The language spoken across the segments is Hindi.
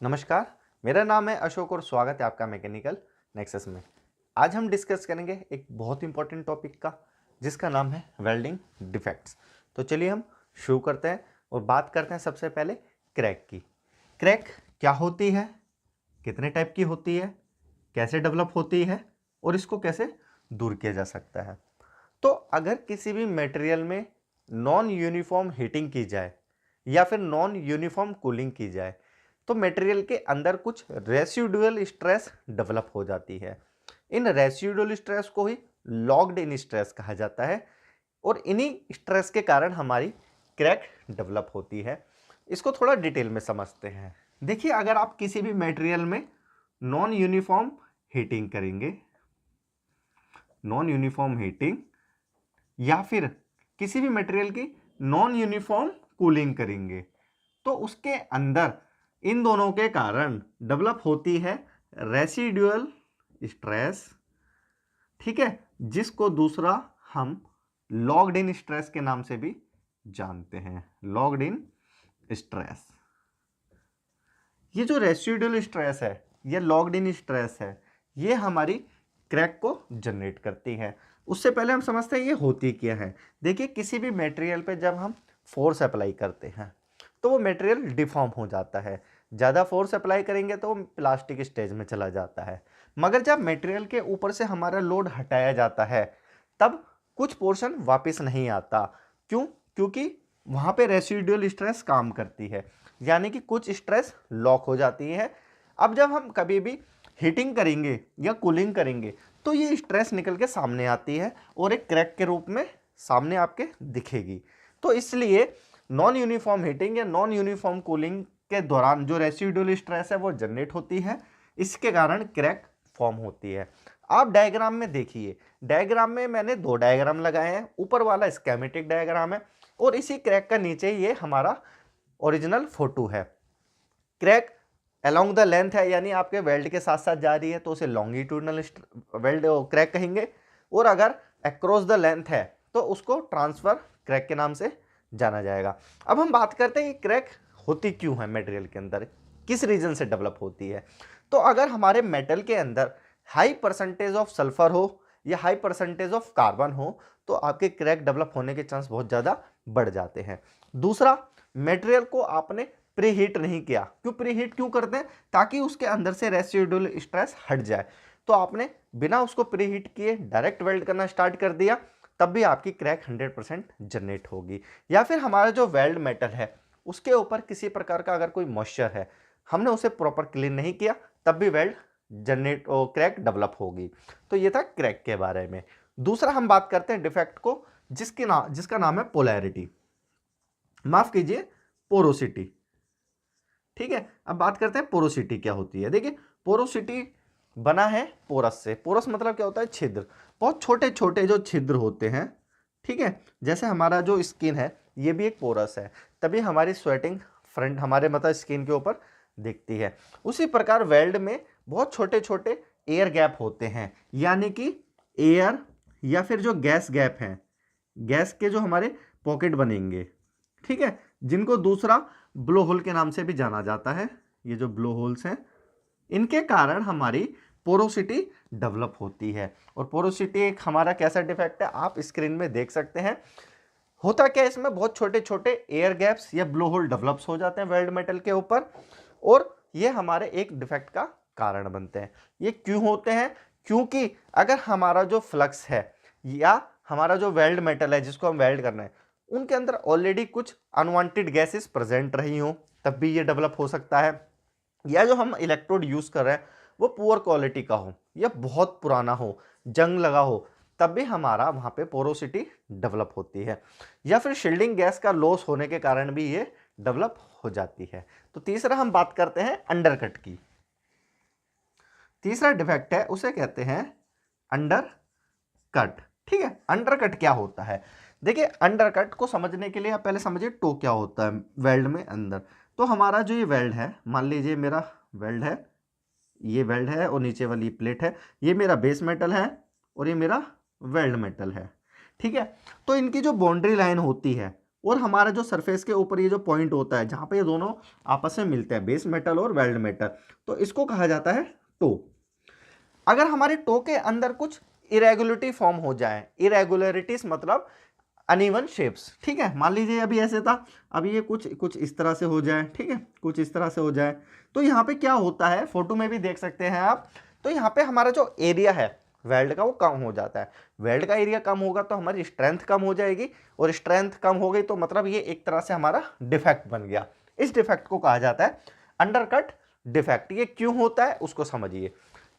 नमस्कार, मेरा नाम है अशोक और स्वागत है आपका मैकेनिकल नेक्सस में। आज हम डिस्कस करेंगे एक बहुत इंपॉर्टेंट टॉपिक का जिसका नाम है वेल्डिंग डिफेक्ट्स। तो चलिए हम शुरू करते हैं और बात करते हैं सबसे पहले क्रैक की। क्रैक क्या होती है, कितने टाइप की होती है, कैसे डेवलप होती है और इसको कैसे दूर किया जा सकता है। तो अगर किसी भी मटेरियल में नॉन यूनिफॉर्म हीटिंग की जाए या फिर नॉन यूनिफॉर्म कूलिंग की जाए तो मटेरियल के अंदर कुछ रेसिडुअल स्ट्रेस डेवलप हो जाती है। इन रेसिडुअल स्ट्रेस को ही लॉक्ड इन स्ट्रेस कहा जाता है और इन्हीं स्ट्रेस के कारण हमारी क्रैक डेवलप होती है। इसको थोड़ा डिटेल में समझते हैं। देखिए, अगर आप किसी भी मटेरियल में नॉन यूनिफॉर्म हीटिंग करेंगे, नॉन यूनिफॉर्म हीटिंग या फिर किसी भी मटेरियल की नॉन यूनिफॉर्म कूलिंग करेंगे तो उसके अंदर इन दोनों के कारण डेवलप होती है रेसिडुअल स्ट्रेस, ठीक है, जिसको दूसरा हम लॉक्ड इन स्ट्रेस के नाम से भी जानते हैं। लॉक्ड इन स्ट्रेस, ये जो रेसिडुअल स्ट्रेस है, ये लॉक्ड इन स्ट्रेस है, ये हमारी क्रैक को जनरेट करती है। उससे पहले हम समझते हैं ये होती क्या है। देखिए, किसी भी मटेरियल पे जब हम फोर्स अप्लाई करते हैं तो वो मटेरियल डिफॉर्म हो जाता है। ज़्यादा फोर्स अप्लाई करेंगे तो वो प्लास्टिक स्टेज में चला जाता है। मगर जब मटेरियल के ऊपर से हमारा लोड हटाया जाता है तब कुछ पोर्शन वापस नहीं आता। क्यों? क्योंकि वहाँ पे रेसिडुअल स्ट्रेस काम करती है, यानी कि कुछ स्ट्रेस लॉक हो जाती है। अब जब हम कभी भी हीटिंग करेंगे या कूलिंग करेंगे तो ये स्ट्रेस निकल के सामने आती है और एक क्रैक के रूप में सामने आपके दिखेगी। तो इसलिए नॉन यूनिफॉर्म हीटिंग या नॉन यूनिफॉर्म कूलिंग के दौरान जो रेसिडुअल स्ट्रेस है वो जनरेट होती है, इसके कारण क्रैक फॉर्म होती है। आप डायग्राम में देखिए, डायग्राम में मैंने दो डायग्राम लगाए हैं। ऊपर वाला स्कीमेटिक डायग्राम है और इसी क्रैक का नीचे ये हमारा ओरिजिनल फोटो है। क्रैक अलोंग द लेंथ है, यानी आपके वेल्ड के साथ साथ जा रही है तो उसे लॉन्गिट्यूडनल वेल्ड क्रैक कहेंगे, और अगर अक्रॉस द लेंथ है तो उसको ट्रांसफर क्रैक के नाम से जाना जाएगा। अब हम बात करते हैं कि क्रैक होती क्यों है मटेरियल के अंदर, किस रीजन से डेवलप होती है। तो अगर हमारे मेटल के अंदर हाई परसेंटेज ऑफ सल्फर हो या हाई परसेंटेज ऑफ कार्बन हो तो आपके क्रैक डेवलप होने के चांस बहुत ज़्यादा बढ़ जाते हैं। दूसरा, मटेरियल को आपने प्रीहीट नहीं किया। क्यों प्रीहीट क्यों करते हैं? ताकि उसके अंदर से रेसिडुअल स्ट्रेस हट जाए। तो आपने बिना उसको प्रीहीट किए डायरेक्ट वेल्ड करना स्टार्ट कर दिया, तब भी आपकी क्रैक 100% जनरेट होगी। या फिर हमारा जो वेल्ड मेटल है उसके ऊपर किसी प्रकार का अगर कोई मॉइस्चर है, हमने उसे प्रॉपर क्लीन नहीं किया, तब भी वेल्ड जनरेट क्रैक डेवलप होगी। तो ये था क्रैक के बारे में। दूसरा हम बात करते हैं डिफेक्ट को, जिसका नाम है पोलैरिटी, माफ कीजिए पोरोसिटी। ठीक है, अब बात करते हैं पोरोसिटी क्या होती है। देखिए, पोरोसिटी बना है पोरस से। पोरस मतलब क्या होता है? छिद्र। बहुत छोटे छोटे जो छिद्र होते हैं, ठीक है, जैसे हमारा जो स्किन है ये भी एक पोरस है, तभी हमारी स्वेटिंग फ्रंट हमारे मतलब स्किन के ऊपर दिखती है। उसी प्रकार वेल्ड में बहुत छोटे छोटे एयर गैप होते हैं, यानी कि एयर या फिर जो गैस गैप हैं, गैस के जो हमारे पॉकेट बनेंगे, ठीक है, जिनको दूसरा ब्लो होल के नाम से भी जाना जाता है। ये जो ब्लो होल्स हैं, इनके कारण हमारी पोरोसिटी डेवलप होती है। और पोरोसिटी एक हमारा कैसा डिफेक्ट है आप स्क्रीन में देख सकते हैं। होता क्या है, इसमें बहुत छोटे छोटे एयर गैप्स या ब्लो होल डेवलप्स हो जाते हैं वेल्ड मेटल के ऊपर, और ये हमारे एक डिफेक्ट का कारण बनते हैं। ये क्यों होते हैं? क्योंकि अगर हमारा जो फ्लक्स है या हमारा जो वेल्ड मेटल है जिसको हम वेल्ड करना है, उनके अंदर ऑलरेडी कुछ अनवांटेड गैसेस प्रेजेंट रही हो, तब भी ये डेवलप हो सकता है। या जो हम इलेक्ट्रोड यूज कर रहे हैं वो पुअर क्वालिटी का हो या बहुत पुराना हो, जंग लगा हो, तब भी हमारा वहां पे पोरोसिटी डेवलप होती है। या फिर शील्डिंग गैस का लॉस होने के कारण भी ये डेवलप हो जाती है। तो तीसरा हम बात करते हैं अंडरकट की। तीसरा डिफेक्ट है उसे कहते हैं अंडर कट। ठीक है, अंडरकट क्या होता है? देखिए, अंडरकट को समझने के लिए आप पहले समझिए टो क्या होता है वेल्ड में अंदर। तो हमारा जो ये वेल्ड है, मान लीजिए मेरा वेल्ड है, ये वेल्ड है और नीचे वाली प्लेट है, ये मेरा बेस मेटल है और ये मेरा वेल्ड मेटल है। ठीक है, तो इनकी जो बाउंड्री लाइन होती है और हमारा जो सरफेस के ऊपर ये जो पॉइंट होता है जहाँ पे ये दोनों आपस में मिलते हैं, बेस मेटल और वेल्ड मेटल, तो इसको कहा जाता है टो। अगर हमारे टो के अंदर कुछ इरेगुलरिटी फॉर्म हो जाए, इरेगुलरिटीज मतलब अनइवन शेप्स, ठीक है, मान लीजिए अभी ऐसे था, अभी ये कुछ इस तरह से हो जाए, ठीक है, कुछ इस तरह से हो जाए, तो यहाँ पे क्या होता है, फोटो में भी देख सकते हैं आप, तो यहाँ पे हमारा जो एरिया है वेल्ड का वो कम हो जाता है। वेल्ड का एरिया कम होगा तो हमारी स्ट्रेंथ कम हो जाएगी, और स्ट्रेंथ कम हो गई तो मतलब ये एक तरह से हमारा डिफेक्ट बन गया। इस डिफेक्ट को कहा जाता है अंडरकट डिफेक्ट। ये क्यों होता है उसको समझिए।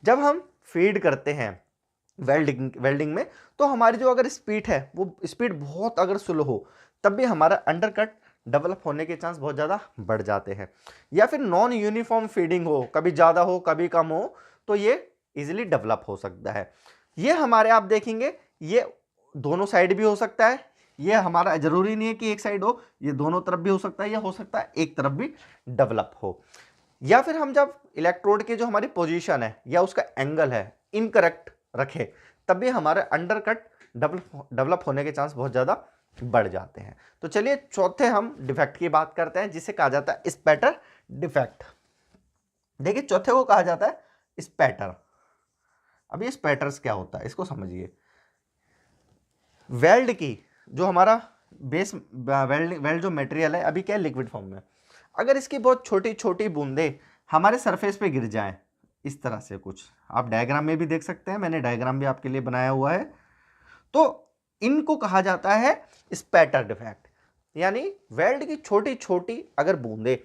जब हम फीड करते हैं वेल्डिंग में, तो हमारी जो अगर स्पीड है वो स्पीड बहुत अगर स्लो हो, तब भी हमारा अंडरकट डेवलप होने के चांस बहुत ज़्यादा बढ़ जाते हैं। या फिर नॉन यूनिफॉर्म फीडिंग हो, कभी ज़्यादा हो कभी कम हो, तो ये इजीली डेवलप हो सकता है। ये हमारे आप देखेंगे ये दोनों साइड भी हो सकता है, ये हमारा जरूरी नहीं है कि एक साइड हो, ये दोनों तरफ भी हो सकता है, या हो सकता है एक तरफ भी डेवलप हो। या फिर हम जब इलेक्ट्रोड की जो हमारी पोजीशन है या उसका एंगल है इनकरेक्ट रखे, तब भी हमारे अंडरकट डेवलप होने के चांस बहुत ज़्यादा बढ़ जाते हैं। तो चलिए चौथे हम डिफेक्ट की बात करते हैं, जिसे कहा जाता है स्पैटर डिफेक्ट। देखिए चौथे को कहा जाता है स्पैटर। अब ये स्पैटर्स क्या होता है इसको समझिए। वेल्ड की जो हमारा बेस वेल्ड जो मटेरियल है अभी क्या है, लिक्विड फॉर्म में, अगर इसकी बहुत छोटी छोटी बूंदें हमारे सरफेस पे गिर जाएं, इस तरह से कुछ आप डायग्राम में भी देख सकते हैं, मैंने डायग्राम भी आपके लिए बनाया हुआ है, तो इनको कहा जाता है स्पैटर डिफेक्ट। यानी वेल्ड की छोटी छोटी अगर बूंदें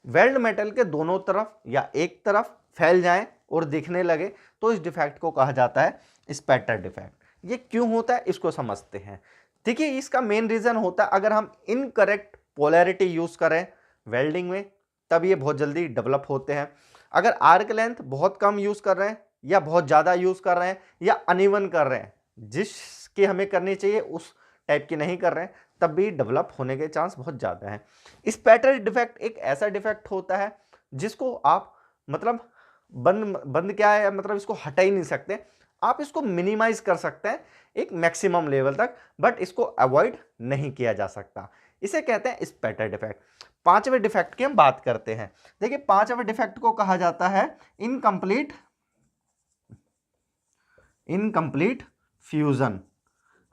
वेल्ड मेटल के दोनों तरफ या एक तरफ फैल जाएं और दिखने लगे, तो इस डिफेक्ट को कहा जाता है स्पैटर डिफेक्ट। ये क्यों होता है इसको समझते हैं। देखिए इसका मेन रीजन होता है अगर हम इनकरेक्ट पोलैरिटी यूज करें वेल्डिंग में, तब ये बहुत जल्दी डेवलप होते हैं। अगर आर्क लेंथ बहुत कम यूज कर रहे हैं या बहुत ज़्यादा यूज कर रहे हैं या अनइवन कर रहे हैं, जिसकी हमें करनी चाहिए उस टाइप की नहीं कर रहे हैं, तब भी डेवलप होने के चांस बहुत ज़्यादा हैं। स्पैटर डिफेक्ट एक ऐसा डिफेक्ट होता है जिसको आप मतलब बंद क्या है, मतलब इसको हटा ही नहीं सकते, आप इसको मिनिमाइज कर सकते हैं एक मैक्सिमम लेवल तक, बट इसको अवॉइड नहीं किया जा सकता। इसे कहते हैं स्पैटर डिफेक्ट। पांचवें डिफेक्ट की हम बात करते हैं। देखिए पांचवें डिफेक्ट को कहा जाता है इनकम्प्लीट फ्यूजन।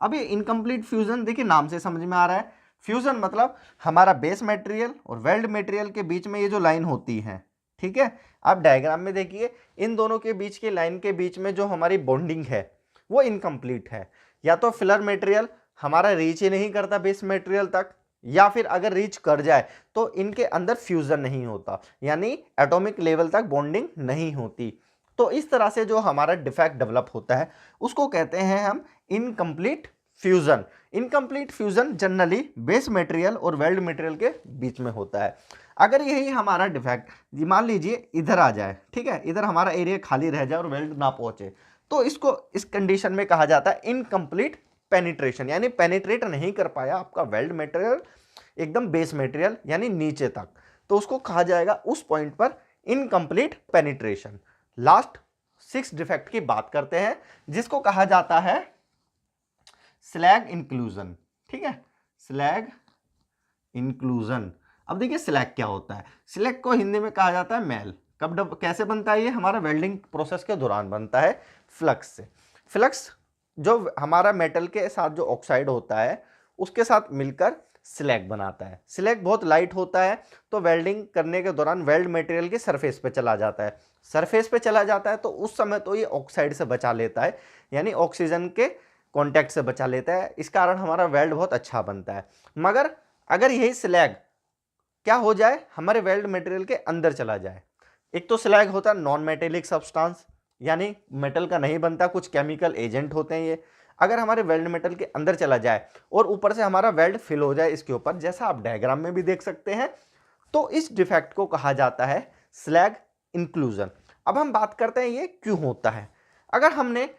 अब ये इनकम्प्लीट फ्यूजन देखिए नाम से समझ में आ रहा है, फ्यूजन मतलब हमारा बेस मटेरियल और वेल्ड मटेरियल के बीच में ये जो लाइन होती है, ठीक है, आप डायग्राम में देखिए इन दोनों के बीच की लाइन के बीच में जो हमारी बॉन्डिंग है वो इनकम्प्लीट है। या तो फिलर मटेरियल हमारा रीच ही नहीं करता बेस मटेरियल तक, या फिर अगर रीच कर जाए तो इनके अंदर फ्यूजन नहीं होता, यानी एटॉमिक लेवल तक बॉन्डिंग नहीं होती। तो इस तरह से जो हमारा डिफेक्ट डेवलप होता है उसको कहते हैं हम incomplete fusion. Incomplete fusion generally base material और वेल्ड मटेरियल के बीच में होता है। अगर यही हमारा डिफेक्ट मान लीजिए इधर आ जाए, ठीक है, इधर हमारा एरिया खाली रह जाए और वेल्ड ना पहुंचे, तो इसको इस कंडीशन में कहा जाता है इनकम्प्लीट पेनिट्रेशन, यानी पेनिट्रेट नहीं कर पाया आपका वेल्ड मटेरियल एकदम बेस मटेरियल यानी नीचे तक, तो उसको कहा जाएगा उस पॉइंट पर इनकम्प्लीट पेनिट्रेशन। लास्ट 6 डिफेक्ट की बात करते हैं जिसको कहा जाता है स्लैग इंक्लूजन, ठीक है, स्लैग इंक्लूजन। अब देखिए स्लैग क्या होता है, स्लैग को हिंदी में कहा जाता है मैल। कब कैसे बनता है ये, हमारा वेल्डिंग प्रोसेस के दौरान बनता है फ्लक्स से। फ्लक्स जो हमारा मेटल के साथ जो ऑक्साइड होता है उसके साथ मिलकर स्लैग बनाता है। स्लैग बहुत लाइट होता है, तो वेल्डिंग करने के दौरान वेल्ड मटेरियल के सरफेस पे चला जाता है। सरफेस पे चला जाता है तो उस समय तो ये ऑक्साइड से बचा लेता है, यानी ऑक्सीजन के कांटेक्ट से बचा लेता है, इस कारण हमारा वेल्ड बहुत अच्छा बनता है। मगर अगर यही स्लैग क्या हो जाए, हमारे वेल्ड मटेरियल के अंदर चला जाए, एक तो स्लैग होता है नॉन मेटेलिक सब्सटेंस, यानी मेटल का नहीं बनता, कुछ केमिकल एजेंट होते हैं ये, अगर हमारे वेल्ड मेटल के अंदर चला जाए और ऊपर से हमारा वेल्ड फिल हो जाए इसके ऊपर, जैसा आप डायग्राम में भी देख सकते हैं, तो इस डिफेक्ट को कहा जाता है स्लैग इंक्लूजन। अब हम बात करते हैं ये क्यों होता है। अगर हमने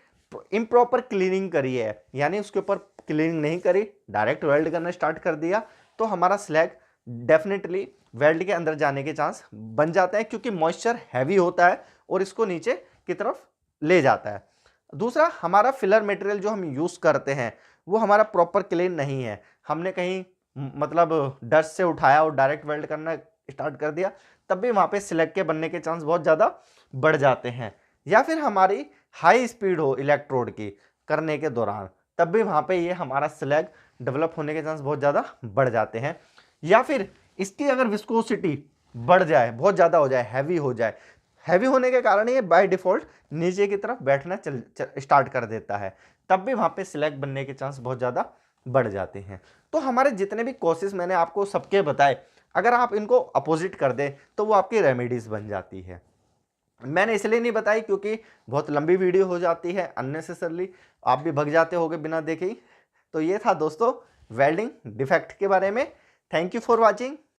इम्प्रॉपर क्लीनिंग करी है, यानी उसके ऊपर क्लीनिंग नहीं करी, डायरेक्ट वेल्ड करना स्टार्ट कर दिया, तो हमारा स्लैग डेफिनेटली वेल्ड के अंदर जाने के चांस बन जाते हैं, क्योंकि मॉइस्चर हैवी होता है और इसको नीचे की तरफ ले जाता है। दूसरा, हमारा फिलर मटेरियल जो हम यूज़ करते हैं वो हमारा प्रॉपर क्लीन नहीं है, हमने कहीं मतलब डस्ट से उठाया और डायरेक्ट वेल्ड करना स्टार्ट कर दिया, तब भी वहाँ पे स्लैग के बनने के चांस बहुत ज़्यादा बढ़ जाते हैं। या फिर हमारी हाई स्पीड हो इलेक्ट्रोड की करने के दौरान, तब भी वहाँ पे ये हमारा स्लैग डेवलप होने के चांस बहुत ज़्यादा बढ़ जाते हैं। या फिर इसकी अगर विस्कोसिटी बढ़ जाए, बहुत ज़्यादा हो जाए, हैवी हो जाए, हैवी होने के कारण ये बाय डिफ़ॉल्ट नीचे की तरफ बैठना स्टार्ट कर देता है, तब भी वहाँ पे स्लैग बनने के चांस बहुत ज़्यादा बढ़ जाते हैं। तो हमारे जितने भी कॉसेस मैंने आपको सबके बताए, अगर आप इनको अपोजिट कर दें तो वो आपकी रेमेडीज़ बन जाती है। मैंने इसलिए नहीं बताई क्योंकि बहुत लंबी वीडियो हो जाती है, अननेसेसरली आप भी भग जाते होगे बिना देखे ही। तो ये था दोस्तों वेल्डिंग डिफेक्ट के बारे में। Thank you for watching.